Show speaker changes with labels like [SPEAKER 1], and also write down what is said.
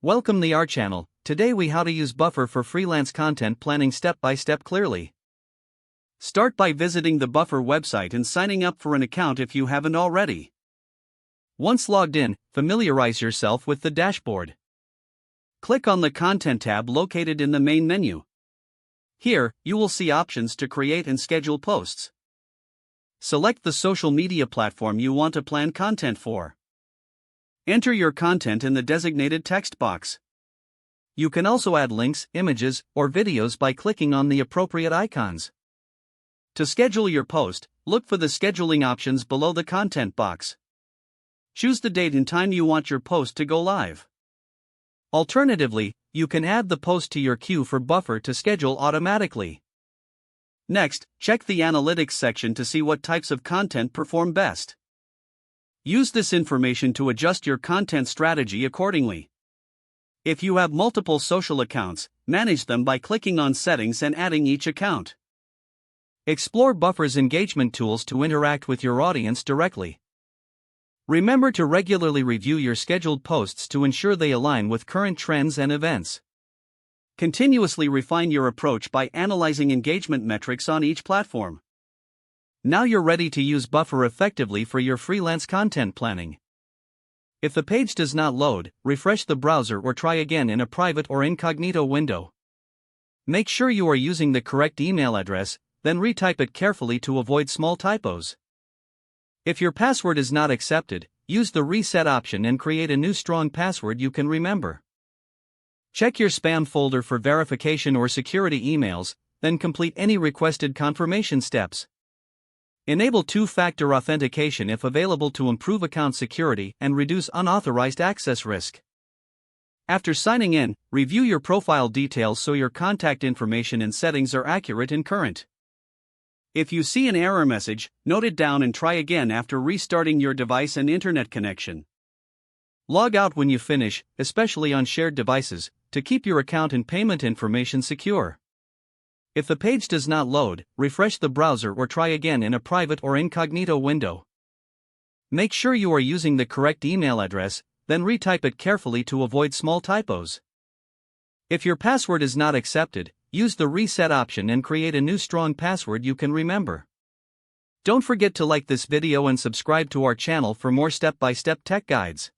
[SPEAKER 1] Welcome to our channel. Today we how to use Buffer for freelance content planning step by step clearly. Start by visiting the Buffer website and signing up for an account if you haven't already. Once logged in, familiarize yourself with the dashboard. Click on the Content tab located in the main menu. Here, you will see options to create and schedule posts. Select the social media platform you want to plan content for. Enter your content in the designated text box. You can also add links, images, or videos by clicking on the appropriate icons. To schedule your post, look for the scheduling options below the content box. Choose the date and time you want your post to go live. Alternatively, you can add the post to your queue for Buffer to schedule automatically. Next, check the analytics section to see what types of content perform best. Use this information to adjust your content strategy accordingly. If you have multiple social accounts, manage them by clicking on Settings and adding each account. Explore Buffer's engagement tools to interact with your audience directly. Remember to regularly review your scheduled posts to ensure they align with current trends and events. Continuously refine your approach by analyzing engagement metrics on each platform. Now you're ready to use Buffer effectively for your freelance content planning. If the page does not load, refresh the browser or try again in a private or incognito window. Make sure you are using the correct email address, then retype it carefully to avoid small typos. If your password is not accepted, use the reset option and create a new strong password you can remember. Check your spam folder for verification or security emails, then complete any requested confirmation steps. Enable two-factor authentication if available to improve account security and reduce unauthorized access risk. After signing in, review your profile details so your contact information and settings are accurate and current. If you see an error message, note it down and try again after restarting your device and internet connection. Log out when you finish, especially on shared devices, to keep your account and payment information secure. If the page does not load, refresh the browser or try again in a private or incognito window. Make sure you are using the correct email address, then retype it carefully to avoid small typos. If your password is not accepted, use the reset option and create a new strong password you can remember. Don't forget to like this video and subscribe to our channel for more step-by-step tech guides.